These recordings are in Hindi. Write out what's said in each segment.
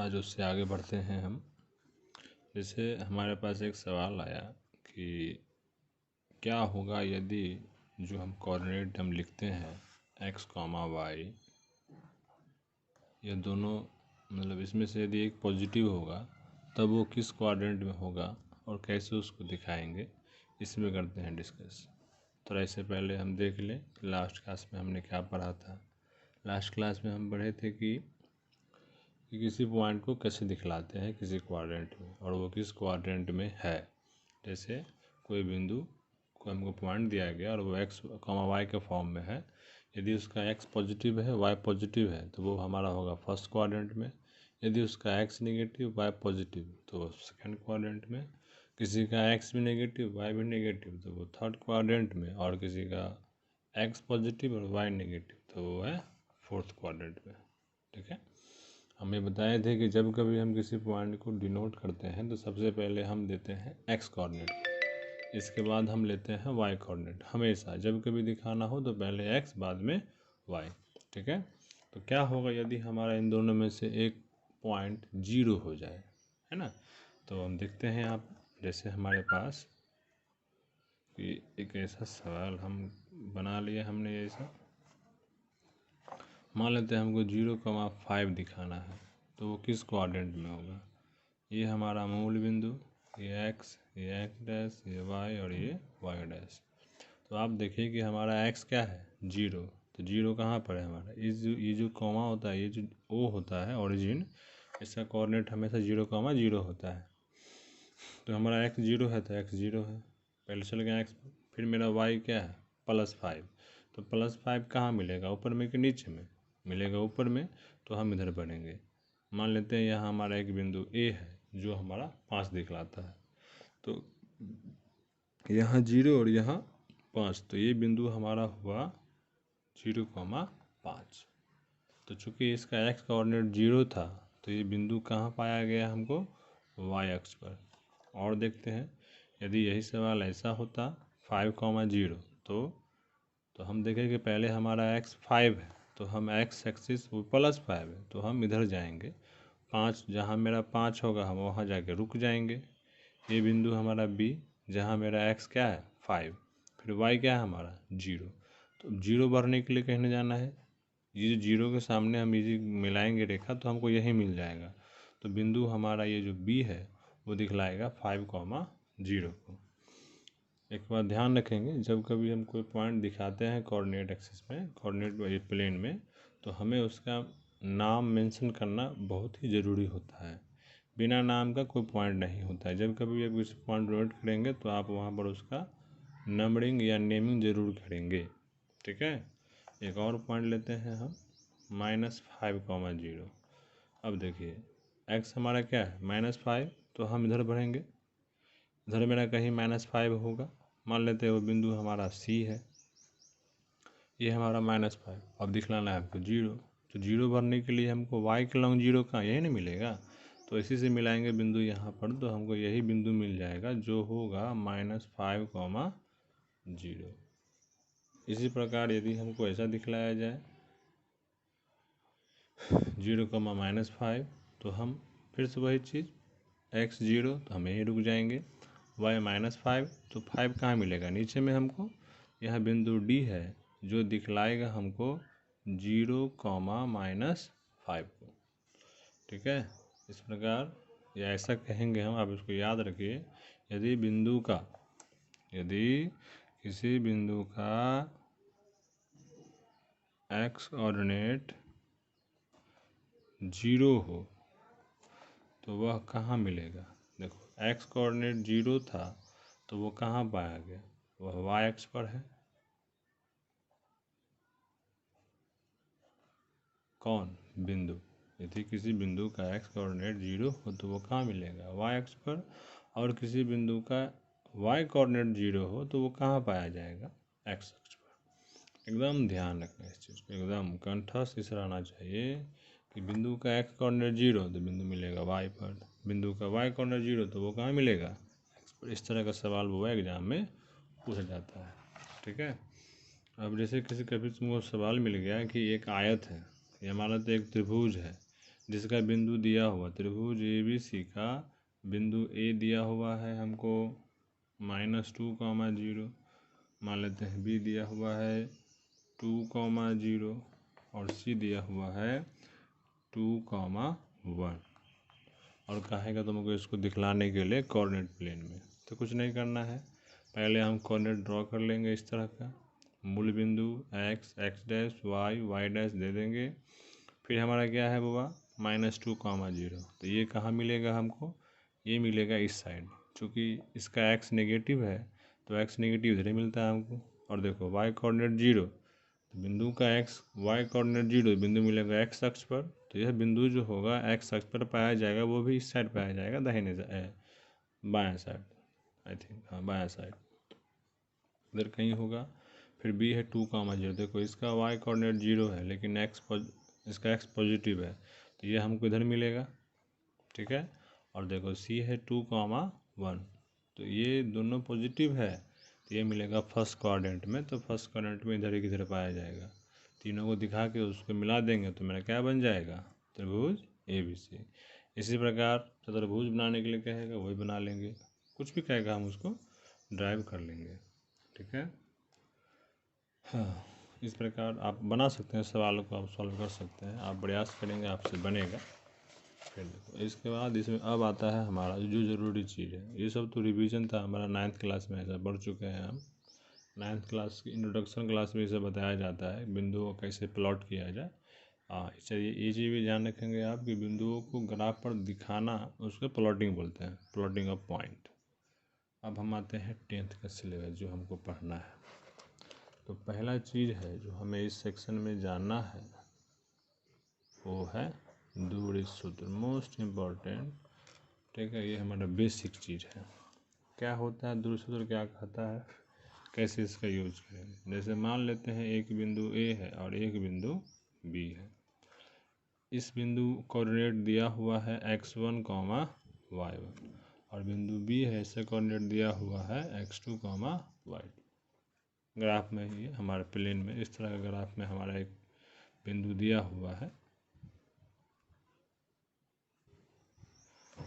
आज उससे आगे बढ़ते हैं हम। जैसे हमारे पास एक सवाल आया कि क्या होगा यदि जो हम कोऑर्डिनेट हम लिखते हैं x, y, ये दोनों मतलब इसमें से यदि एक पॉजिटिव होगा तब वो किस क्वाड्रेंट में होगा और कैसे उसको दिखाएंगे, इसमें करते हैं डिस्कस। तो ऐसे पहले हम देख लें लास्ट क्लास में हमने क्या पढ़ा था। लास्ट क्लास में हम पढ़े थे कि किसी पॉइंट को कैसे दिखलाते हैं किसी क्वाड्रेंट में और वो किस क्वाड्रेंट में है। जैसे कोई बिंदु को हमको पॉइंट दिया गया और वो x, y के फॉर्म में है। यदि उसका x पॉजिटिव है, y पॉजिटिव है तो वो हमारा होगा फर्स्ट क्वाड्रेंट में। यदि उसका x नेगेटिव, y पॉजिटिव तो वो सेकंड क्वाड्रेंट में। किसी का x भी नेगेटिव, y भी नेगेटिव तो वो थर्ड क्वाड्रेंट में। और किसी का x पॉजिटिव और y नेगेटिव तो वो है फोर्थ क्वाड्रेंट में। ठीक है, हमें बताए थे कि जब कभी हम किसी पॉइंट को डिनोट करते हैं तो सबसे पहले हम देते हैं x कोऑर्डिनेट, इसके बाद हम लेते हैं y कोऑर्डिनेट। हमेशा जब कभी दिखाना हो तो पहले x बाद में y। ठीक है, तो क्या होगा यदि हमारा इन दोनों में से एक पॉइंट जीरो हो जाए, है ना। तो हम देखते हैं आप, जैसे हमारे पास कि एक ऐसा सवाल हम बना लिया हमने ऐसा, मान लेते हैं हमको 0,5 दिखाना है तो वो किस क्वाड्रेंट में होगा। ये हमारा मूल बिंदु, ये x, ये x डैश, ये y और ये y डैश। तो आप देखिए कि हमारा x क्या है, 0। तो 0 कहाँ पर है हमारा, ये जो कॉमा होता है, ये जो o होता है ओरिजिन, इसका कोऑर्डिनेट हमेशा 0,0 होता है। तो हमारा x 0 है तो x 0 है, पहले चल गया x। फिर मेरा y क्या है, +5। तो +5 कहाँ मिलेगा, ऊपर में कि नीचे में मिलेगा, ऊपर में। तो हम इधर बढ़ेंगे। मान लेते हैं यहाँ हमारा एक बिंदु A है जो हमारा 5 दिखलाता है। तो यहाँ 0 और यहाँ 5, तो ये बिंदु हमारा हुआ 0,5। तो चूँकि इसका x कोऑर्डिनेट 0 था तो ये बिंदु कहाँ पाया गया हमको, y अक्ष पर। और देखते हैं यदि यही सवाल ऐसा होता 5,0 तो हम देखें कि पहले हमारा x 5 है तो हम x एक्सिस +5 है तो हम इधर जाएंगे 5, जहाँ मेरा 5 होगा हम वहाँ जाके रुक जाएंगे। ये बिंदु हमारा B, जहाँ मेरा x क्या है 5, फिर y क्या है हमारा 0। तो 0 बढ़ने के लिए कहने जाना है, ये 0 के सामने हम ये मिलाएंगे रेखा तो हमको यही मिल जाएगा। तो बिंदु हमारा ये जो B है वो दिखलाएगा 5,0 को। एक बात ध्यान रखेंगे, जब कभी हम कोई पॉइंट दिखाते हैं कोऑर्डिनेट एक्सिस में, कोऑर्डिनेट प्लेन में, तो हमें उसका नाम मेंशन करना बहुत ही ज़रूरी होता है। बिना नाम का कोई पॉइंट नहीं होता है। जब कभी आप किसी पॉइंट नोट करेंगे तो आप वहाँ पर उसका नंबरिंग या नेमिंग ज़रूर करेंगे। ठीक है, एक और पॉइंट लेते हैं हम -5,0। अब देखिए x हमारा क्या है -5, तो हम इधर बढ़ेंगे, इधर मेरा कहीं -5 होगा। मान लेते हैं वो बिंदु हमारा C है, ये हमारा -5। अब दिखलाना है हमको 0, तो 0 भरने के लिए हमको y के लॉन्ग 0 कहाँ, यही नहीं मिलेगा। तो इसी से मिलाएंगे बिंदु यहाँ पर, तो हमको यही बिंदु मिल जाएगा जो होगा -5,0। इसी प्रकार यदि हमको ऐसा दिखलाया जाए 0,-5, तो हम फिर से वही चीज़ x 0 तो हम यहीं रुक जाएंगे, y -5 तो 5 कहाँ मिलेगा, नीचे में हमको। यह बिंदु D है जो दिखलाएगा हमको 0,-5 को। ठीक है, इस प्रकार या ऐसा कहेंगे हम, आप इसको याद रखिए। यदि किसी बिंदु का x कोऑर्डिनेट 0 हो तो वह कहाँ मिलेगा। देखो x कोऑर्डिनेट 0 था तो वो कहाँ पाया गया, वह y अक्ष पर है। कौन, बिंदु। यदि किसी बिंदु का x कोऑर्डिनेट 0 हो तो वो कहाँ मिलेगा, y अक्ष पर। और किसी बिंदु का y कोऑर्डिनेट 0 हो तो वो कहाँ पाया जाएगा, x अक्ष पर। एकदम ध्यान रखना इस चीज़ को, एकदम कंठस्थ इस रहना चाहिए कि बिंदु का x कोऑर्डिनेट 0 तो बिंदु मिलेगा y पर, बिंदु का y कोऑर्डिनेट 0 तो वो कहाँ मिलेगा, x पर। इस तरह का सवाल वो एग्जाम में पूछा जाता है। ठीक है, अब जैसे कभी तुमको सवाल मिल गया कि एक आयत है, या मान लो एक त्रिभुज है जिसका बिंदु दिया हुआ त्रिभुज ABC का बिंदु A दिया हुआ है हमको -2, 0। मान लेते हैं B दिया हुआ है 2, 0 और C दिया हुआ है 2, 1 और कहेगा तुमको इसको दिखलाने के लिए कोऑर्डिनेट प्लेन में। तो कुछ नहीं करना है, पहले हम कोऑर्डिनेट ड्रॉ कर लेंगे इस तरह का। मूल बिंदु x, x dash, y, y dash दे देंगे। फिर हमारा क्या है बाबा -2, 0। तो ये कहाँ मिलेगा हमको, ये मिलेगा इस साइड। चूँकि इसका x नेगेटिव है तो x नेगेटिव इधर ही मिलता है हमको। और देखो y कोऑर्डिनेट 0, तो बिंदु का x y कोऑर्डिनेट 0 बिंदु मिलेगा x अक्ष पर। तो यह बिंदु जो होगा x अक्ष पर पाया जाएगा, वो भी इस साइड पाया जाएगा, दाहिने बायां साइड, आई थिंक, हाँ बायां साइड इधर कहीं होगा। फिर b है 2, 0। देखो इसका y कोऑर्डिनेट 0 है लेकिन इसका x पॉजिटिव है, तो ये हमको इधर मिलेगा, ठीक है। और देखो c है 2, 1, तो ये दोनों पॉजिटिव है, तो ये मिलेगा फर्स्ट क्वाड्रेंट में। तो फर्स्ट क्वाड्रेंट में इधर ही किधर पाया जाएगा, तीनों को दिखा के उसको मिला देंगे तो मेरा क्या बन जाएगा, त्रिभुज ABC। इसी प्रकार चतुर्भुज बनाने के लिए कहेगा वही बना लेंगे, कुछ भी कहेगा हम उसको ड्राइव कर लेंगे, ठीक है। हाँ, इस प्रकार आप बना सकते हैं, सवालों को आप सॉल्व कर सकते हैं, आप प्रयास करेंगे आपसे बनेगा। फिर देखो इसके बाद इसमें अब आता है हमारा जो ज़रूरी चीज़ है। ये सब तो रिवीजन था हमारा, 9th क्लास में ऐसा पढ़ चुके हैं हम। 9th क्लास की इंट्रोडक्शन क्लास में इसे बताया जाता है बिंदुओं को कैसे प्लॉट किया जाए। चलिए ये चीज़ भी ध्यान रखेंगे आप कि बिंदुओं को ग्राफ पर दिखाना उसको प्लॉटिंग बोलते हैं, प्लॉटिंग ऑफ पॉइंट। अब हम आते हैं 10th का सिलेबस जो हमको पढ़ना है। तो पहला चीज़ है जो हमें इस सेक्शन में जानना है वो है दूरी सूत्र, मोस्ट इम्पॉर्टेंट, ठीक है। ये हमारा बेसिक चीज़ है। क्या होता है दूरी सूत्र, क्या कहता है, कैसे इसका यूज करेंगे। जैसे मान लेते हैं एक बिंदु A है और एक बिंदु B है। इस बिंदु कोऑर्डिनेट दिया हुआ है x1, y1 और बिंदु B है, इससे कोऑर्डिनेट दिया हुआ है x2, y2। ग्राफ में ही हमारे प्लेन में इस तरह का ग्राफ में हमारा एक बिंदु दिया हुआ है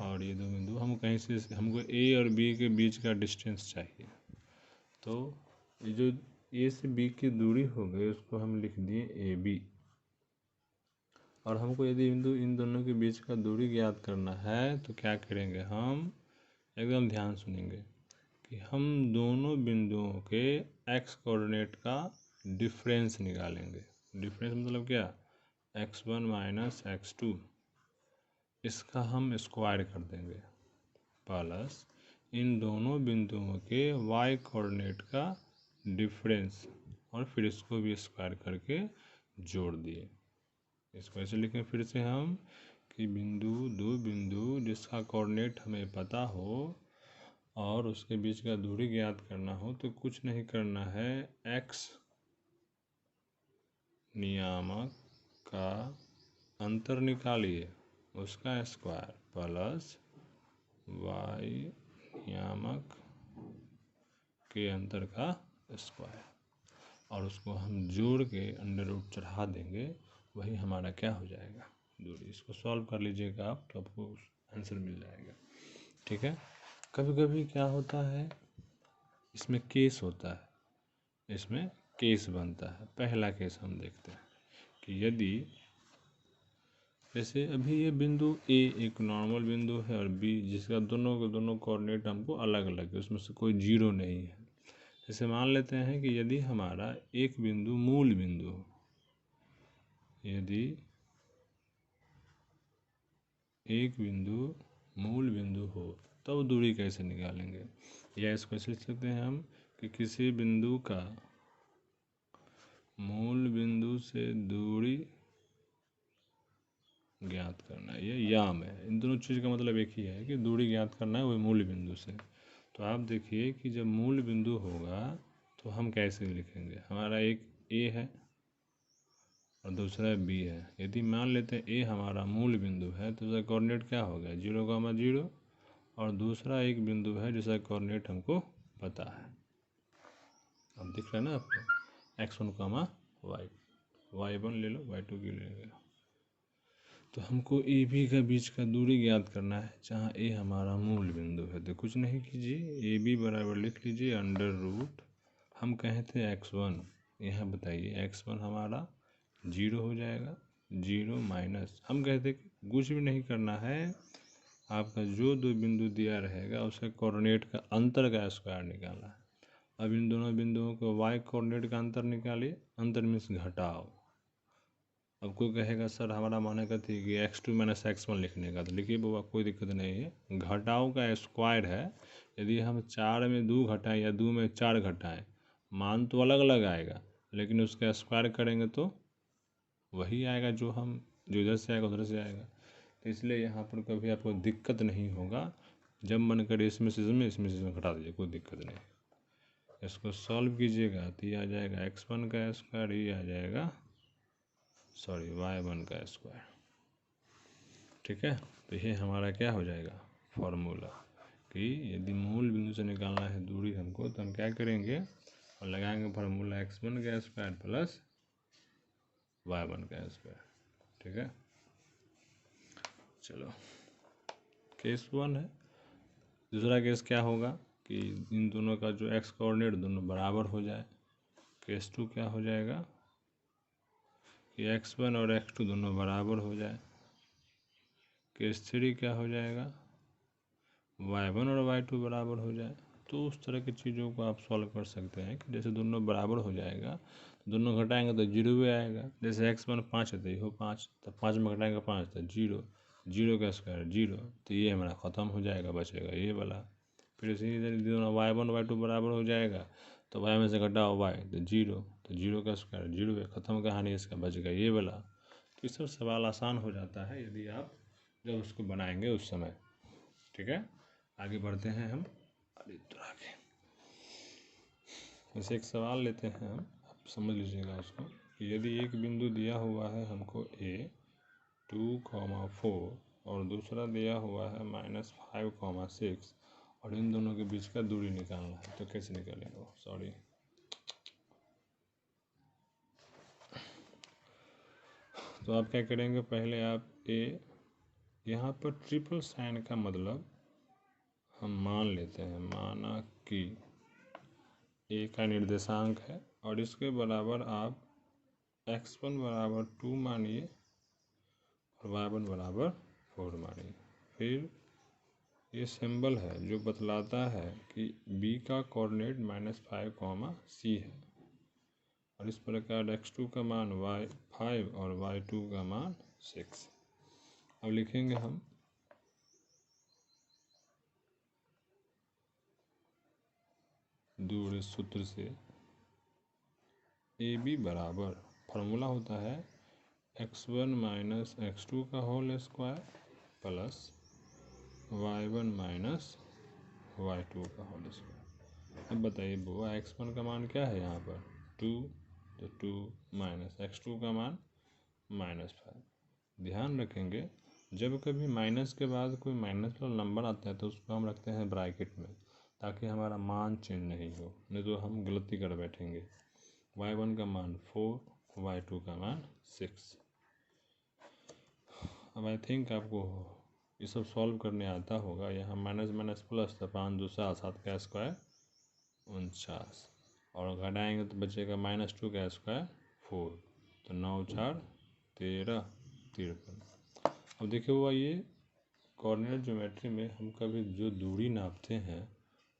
और ये दो बिंदु हम कहीं से, हमको A और B के बीच का डिस्टेंस चाहिए। तो ये जो A से B की दूरी हो गई उसको हम लिख दिए AB। और हमको यदि बिंदु इन दोनों के बीच का दूरी ज्ञात करना है तो क्या करेंगे, हम एकदम ध्यान सुनेंगे कि हम दोनों बिंदुओं के x कोऑर्डिनेट का डिफरेंस निकालेंगे। डिफरेंस मतलब क्या, x1 माइनस x2, इसका हम स्क्वायर कर देंगे, प्लस इन दोनों बिंदुओं के y कोऑर्डिनेट का डिफरेंस और फिर इसको भी स्क्वायर करके जोड़ दिए। इसको ऐसे लिखें फिर से हम कि दो बिंदु जिसका कोऑर्डिनेट हमें पता हो और उसके बीच का दूरी ज्ञात करना हो तो कुछ नहीं करना है, x नियामक का अंतर निकालिए उसका स्क्वायर प्लस y नियामक के अंतर का स्क्वायर और उसको हम जोड़ के अंडर रूट चढ़ा देंगे, वही हमारा क्या हो जाएगा, दूरी। इसको सॉल्व कर लीजिएगा आप तो आपको आंसर मिल जाएगा, ठीक है। कभी कभी क्या होता है इसमें केस होता है, इसमें केस बनता है। पहला केस हम देखते हैं कि यदि जैसे अभी ये बिंदु A एक नॉर्मल बिंदु है और B जिसका दोनों के दोनों कोऑर्डिनेट हमको अलग अलग है, उसमें से कोई जीरो नहीं है। जैसे मान लेते हैं कि यदि हमारा एक बिंदु मूल बिंदु हो, यदि एक बिंदु मूल बिंदु हो तब दूरी कैसे निकालेंगे, या इसको ऐसे लिख सकते हैं हम कि किसी बिंदु का मूल बिंदु से दूरी ज्ञात करना है, ये याम है। इन दोनों चीज़ का मतलब एक ही है कि दूरी ज्ञात करना है वही मूल बिंदु से। तो आप देखिए कि जब मूल बिंदु होगा तो हम कैसे लिखेंगे, हमारा एक A है और दूसरा B है। यदि मान लेते हैं A हमारा मूल बिंदु है तो उसका कोऑर्डिनेट क्या हो गया, 0, 0 और दूसरा एक बिंदु है जिसका कोऑर्डिनेट हमको पता है। अब दिख रहा है ना आपको, x1, y1 ले लो, y2 की ले लो। तो हमको ए बी का बीच का दूरी ज्ञात करना है, जहाँ ए हमारा मूल बिंदु है। तो कुछ नहीं कीजिए, ए बी बराबर लिख लीजिए अंडर रूट, हम कहे थे x1, यहाँ बताइए x1 हमारा 0 हो जाएगा, 0 माइनस, हम कहते कि कुछ भी नहीं करना है, आपका जो दो बिंदु दिया रहेगा उसके कोऑर्डिनेट का अंतर का स्क्वायर निकालना है। अब इन दोनों बिंदुओं को y कोऑर्डिनेट का अंतर निकालिए, अंतर मीन्स घटाओ। अब कोई कहेगा सर हमारा मानेगा थी कि x2 माइनस x1 लिखने का, तो लिखिए बाबा कोई दिक्कत नहीं है, घटाओ का स्क्वायर है, यदि हम 4 में 2 घटाएं या 2 में 4 घटाएं, मान तो अलग अलग आएगा, लेकिन उसका स्क्वायर करेंगे तो वही आएगा, जो इधर से आएगा उधर से आएगा। तो इसलिए यहाँ पर कभी आपको दिक्कत नहीं होगा, जब मन करे इसमें से इसमें घटा दीजिए, कोई दिक्कत नहीं। इसको सॉल्व कीजिएगा तो ये आ जाएगा x1 का स्क्वायर, ये आ जाएगा y1 का स्क्वायर। ठीक है, तो ये हमारा क्या हो जाएगा फॉर्मूला, कि यदि मूल बिंदु से निकालना है दूरी हमको, तो हम क्या करेंगे और लगाएंगे फार्मूला x1 का स्क्वायर प्लस y1 का स्क्वायर। ठीक है, चलो केस 1 है। दूसरा केस क्या होगा कि इन दोनों का जो x कोऑर्डिनेट दोनों बराबर हो जाए। केस 2 क्या हो जाएगा कि x1 और x2 दोनों बराबर हो जाए। केस 3 क्या हो जाएगा, y1 और y2 बराबर हो जाए। तो उस तरह की चीज़ों को आप सॉल्व कर सकते हैं कि जैसे दोनों बराबर हो जाएगा, दोनों घटाएंगे तो 0 भी आएगा। जैसे x1 5 है तो ये हो 5, तो 5 में घटाएंगे 5 तो 0, 0 का स्क्वायर 0, तो ये हमारा ख़त्म हो जाएगा, बचेगा ये वाला। फिर इसी तरह दोनों y1 y2 बराबर हो जाएगा, तो y में से घटाओ y तो 0, तो 0 का स्क्वायर 0 है, ख़त्म कहानी, इसका बचेगा ये वाला। तो ये सब सवाल आसान हो जाता है यदि आप जब उसको बनाएंगे उस समय। ठीक है, आगे बढ़ते हैं हम आगे। जैसे एक सवाल लेते हैं हम, आप समझ लीजिएगा उसको, कि यदि एक बिंदु दिया हुआ है हमको a 2,4 और दूसरा दिया हुआ है -5,6 और इन दोनों के बीच का दूरी निकालना है, तो कैसे निकालेंगे? सॉरी, तो आप क्या करेंगे, पहले आप a, यहाँ पर ट्रिपल साइन का मतलब हम मान लेते हैं, माना कि a का निर्देशांक है और इसके बराबर आप x1 बराबर 2 मानिए और y1 बराबर 4 मानिए। फिर ये सिंबल है जो बतलाता है कि b का कोऑर्डिनेट -5, है और इस प्रकार x2 का मान y5 और y2 का मान 6। अब लिखेंगे हम दूर सूत्र से ए बी बराबर, फार्मूला होता है x1 माइनस x2 का whole square plus y1 minus y2 का होल स्क्वायर। अब बताइए बुआ x1 का मान क्या है यहाँ पर 2, तो 2 माइनस x2 का मान -5। ध्यान रखेंगे जब कभी माइनस के बाद कोई माइनस वाला नंबर आता है तो उसको हम रखते हैं ब्रैकेट में, ताकि हमारा मान चेंज नहीं हो, नहीं तो हम गलती कर बैठेंगे। y1 का मान 4, y2 का मान 6। अब आई थिंक आपको ये सब सॉल्व करने आता होगा। यहाँ माइनस माइनस प्लस, तो 5 2 7, 7 का स्क्वायर 49 और घटाएंगे तो बचेगा -2 का स्क्वायर 4, तो 9 4 13 53। अब देखिए हुआ ये कोऑर्डिनेट ज्योमेट्री में हम कभी जो दूरी नापते हैं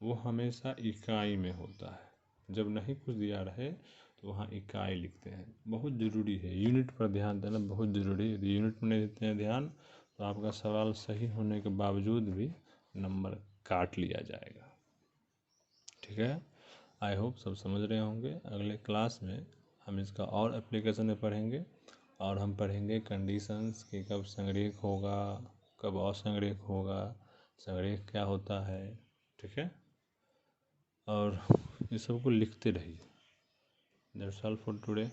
वो हमेशा इकाई में होता है। जब नहीं कुछ दिया रहे तो वहाँ इकाई लिखते हैं, बहुत ज़रूरी है, यूनिट पर ध्यान देना बहुत ज़रूरी है। यदि यूनिट में नहीं देते हैं ध्यान तो आपका सवाल सही होने के बावजूद भी नंबर काट लिया जाएगा। ठीक है, आई होप सब समझ रहे होंगे। अगले क्लास में हम इसका और एप्लीकेशन में पढ़ेंगे और हम पढ़ेंगे कंडीशंस कि कब संग्रह होगा, कब असंग्रह होगा, संग्रह क्या होता है। ठीक है, और ये सबको लिखते रहिए। That's all for today.